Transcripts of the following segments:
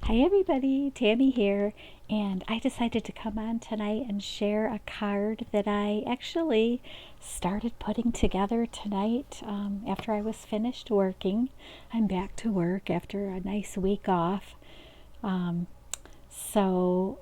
Hi everybody, Tammy here, and I decided to come on tonight and share a card that I actually started putting together tonight after I was finished working. I'm back to work after a nice week off. Um, I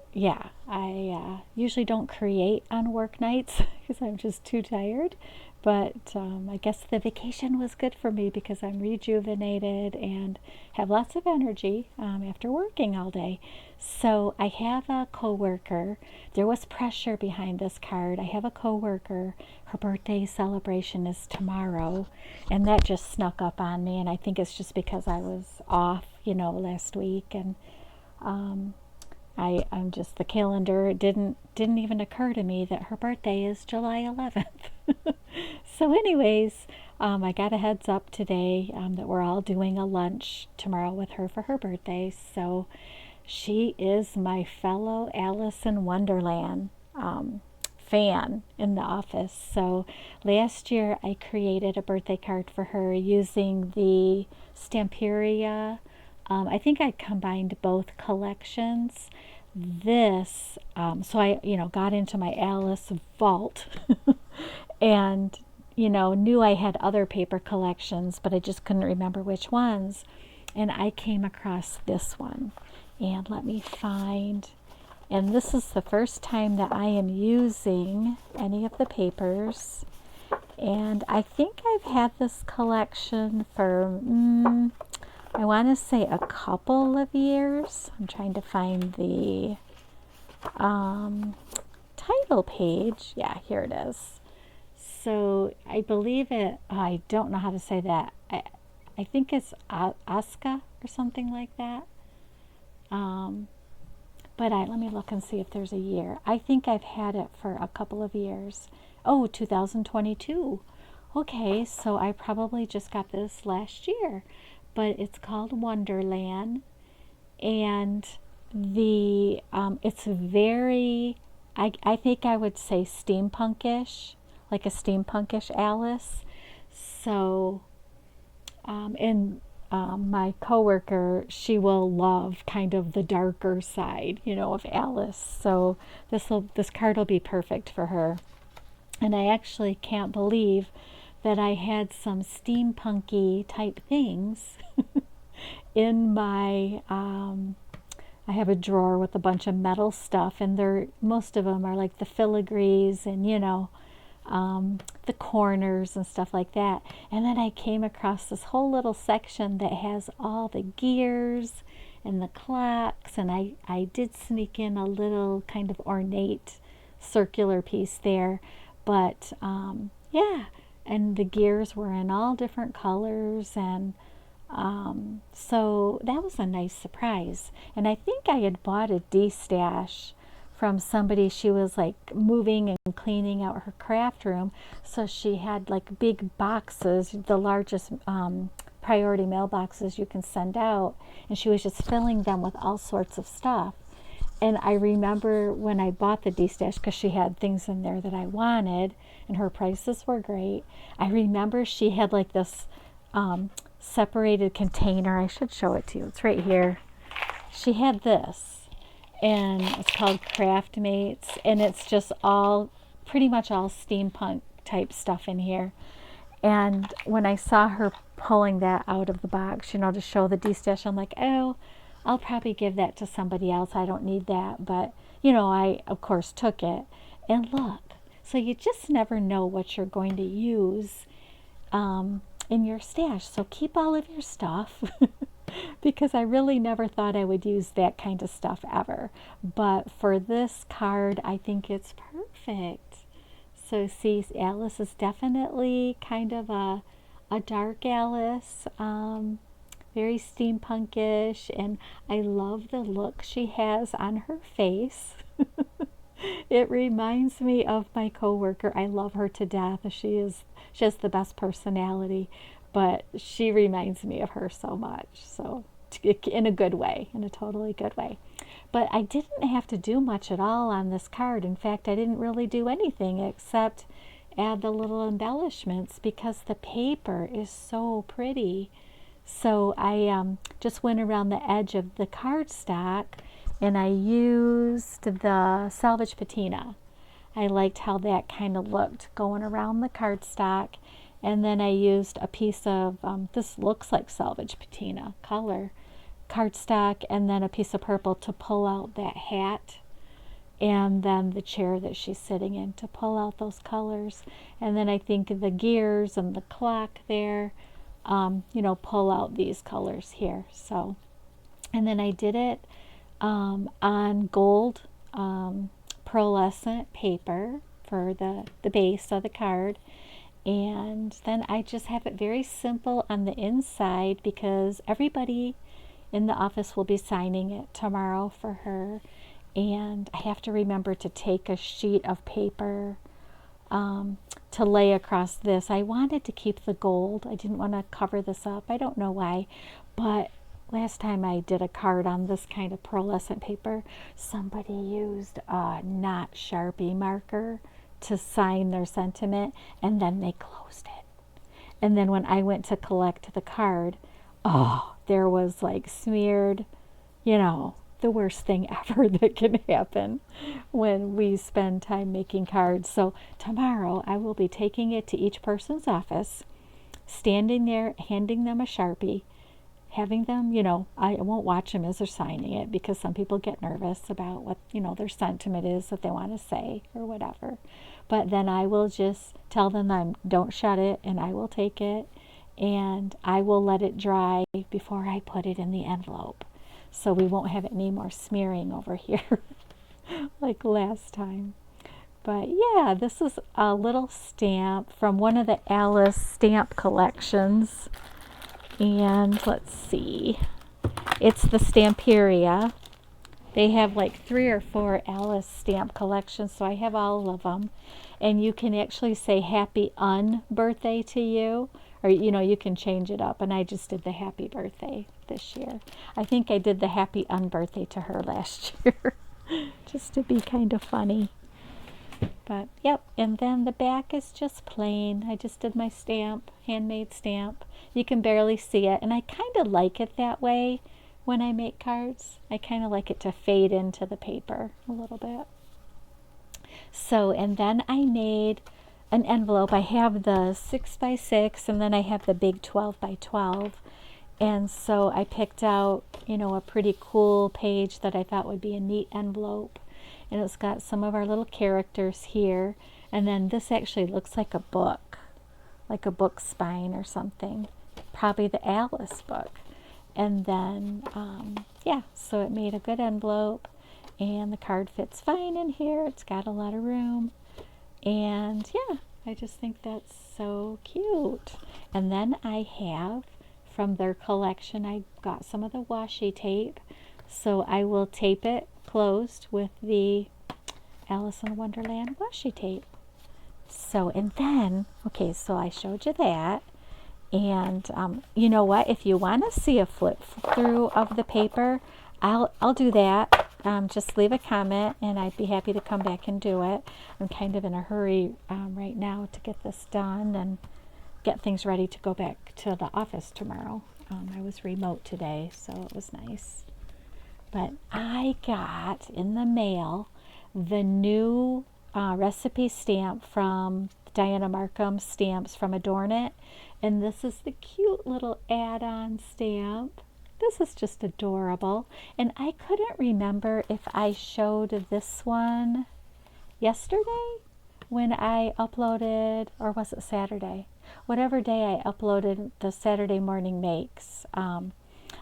usually don't create on work nights because I'm just too tired. But I guess the vacation was good for me because I'm rejuvenated and have lots of energy after working all day. So I have a coworker. There was pressure behind this card. I have a coworker. Her birthday celebration is tomorrow, and that just snuck up on me. And I think it's just because I was off, last week, and um, I'm just the calendar. It didn't even occur to me that her birthday is July 11th. So, anyways, I got a heads up today that we're all doing a lunch tomorrow with her for her birthday. So she is my fellow Alice in Wonderland fan in the office. So last year I created a birthday card for her using the Stamperia. I think I combined both collections. So I, got into my Alice vault and, knew I had other paper collections, but I just couldn't remember which ones. And I came across this one. And let me find, and this is the first time that I am using any of the papers. And I think I've had this collection for, I want to say a couple of years. I'm trying to find the title page. Yeah, here it is. So I believe it, I don't know how to say that. I think it's Asuka or something like that. Um, let me look and see if there's a year. I think I've had it for a couple of years. Oh, 2022. Okay, so I probably just got this last year. But it's called Wonderland, and it's very, I think I would say steampunkish, like a steampunkish Alice. So and my coworker, she will love kind of the darker side, of Alice. So this card will be perfect for her. And I actually can't believe that I had some steampunky type things in my. I have a drawer with a bunch of metal stuff, and most of them are like the filigrees and the corners and stuff like that. And then I came across this whole little section that has all the gears and the clocks, and I did sneak in a little kind of ornate circular piece there. But yeah, and the gears were in all different colors, and so that was a nice surprise. And I think I had bought a D-stash from somebody. She was like moving and cleaning out her craft room, so she had like big boxes, the largest priority mail boxes you can send out, and she was just filling them with all sorts of stuff. And I remember when I bought the D-stash, because she had things in there that I wanted and her prices were great, I remember she had like this separated container. I should show it to you. It's right here. She had this, and it's called Craft Mates, and it's just all pretty much all steampunk type stuff in here. And when I saw her pulling that out of the box, to show the D-stash, I'm like, oh, I'll probably give that to somebody else. I don't need that. But, I, of course, took it. And look, so you just never know what you're going to use in your stash. So keep all of your stuff because I really never thought I would use that kind of stuff ever. But for this card, I think it's perfect. So see, Alice is definitely kind of a dark Alice, very steampunkish, and I love the look she has on her face. It reminds me of my coworker. I love her to death. She has the best personality, but she reminds me of her so much. So in a good way, in a totally good way. But I didn't have to do much at all on this card. In fact, I didn't really do anything except add the little embellishments because the paper is so pretty. So I just went around the edge of the cardstock and I used the salvage patina. I liked how that kind of looked going around the cardstock. And then I used a piece of, this looks like salvage patina color, cardstock, and then a piece of purple to pull out that hat, and then the chair that she's sitting in to pull out those colors. And then I think the gears and the clock there, pull out these colors here. So, and then I did it on gold pearlescent paper for the base of the card. And then I just have it very simple on the inside because everybody in the office will be signing it tomorrow for her. And I have to remember to take a sheet of paper to lay across this. I wanted to keep the gold. I didn't want to cover this up. I don't know why, but last time I did a card on this kind of pearlescent paper, somebody used a not Sharpie marker to sign their sentiment, and then they closed it. And then when I went to collect the card, there was like smeared, the worst thing ever that can happen when we spend time making cards. So tomorrow I will be taking it to each person's office, standing there, handing them a Sharpie, having them, I won't watch them as they're signing it because some people get nervous about what, their sentiment is that they want to say or whatever. But then I will just tell them don't shut it, and I will take it and I will let it dry before I put it in the envelope. So we won't have any more smearing over here like last time. But yeah, this is a little stamp from one of the Alice stamp collections. And let's see, it's the Stamperia. They have like 3 or 4 Alice stamp collections, so I have all of them. And you can actually say happy birthday to you, or you can change it up. And I just did the happy birthday this year. I think I did the happy birthday to her last year just to be kind of funny. But yep, and then the back is just plain. I just did my stamp, handmade stamp. You can barely see it, and I kind of like it that way when I make cards. I kind of like it to fade into the paper a little bit. So, and then I made an envelope. I have the 6x6, and then I have the big 12x12. And so I picked out, a pretty cool page that I thought would be a neat envelope. And it's got some of our little characters here. And then this actually looks like a book spine or something. Probably the Alice book. And then, so it made a good envelope. And the card fits fine in here. It's got a lot of room. And yeah, I just think that's so cute. And then I have, from their collection, I got some of the washi tape. So I will tape it closed with the Alice in Wonderland washi tape. So, and then, okay, so I showed you that. And you know what? If you want to see a flip through of the paper, I'll do that. Just leave a comment, and I'd be happy to come back and do it. I'm kind of in a hurry right now to get this done and get things ready to go back to the office tomorrow. I was remote today, so it was nice. But I got in the mail the new recipe stamp from Diana Markham Stamps from Adorn It. And this is the cute little add-on stamp. This is just adorable. And I couldn't remember if I showed this one yesterday when I uploaded, or was it Saturday? Whatever day I uploaded the Saturday morning makes.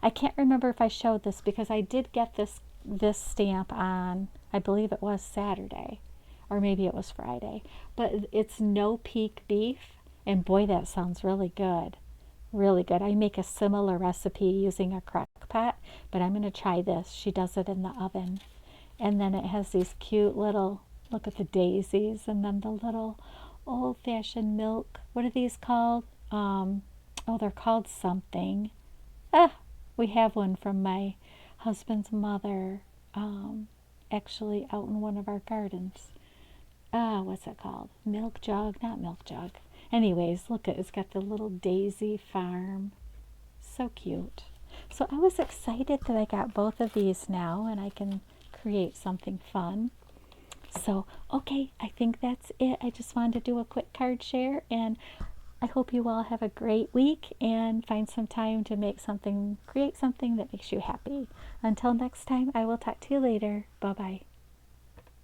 I can't remember if I showed this because I did get this stamp on, I believe it was Saturday, or maybe it was Friday. But it's no peak beef, and boy, that sounds really good. Really good. I make a similar recipe using a crock pot, but I'm going to try this. She does it in the oven. And then it has these cute little, look at the daisies, and then the little old-fashioned milk. What are these called? They're called something. We have one from my husband's mother, actually out in one of our gardens. What's it called? Milk jug? Not milk jug. Anyways, look, it's got the little daisy farm. So cute. So I was excited that I got both of these now and I can create something fun. So, okay, I think that's it. I just wanted to do a quick card share, and I hope you all have a great week and find some time to make something, create something that makes you happy. Until next time, I will talk to you later. Bye-bye.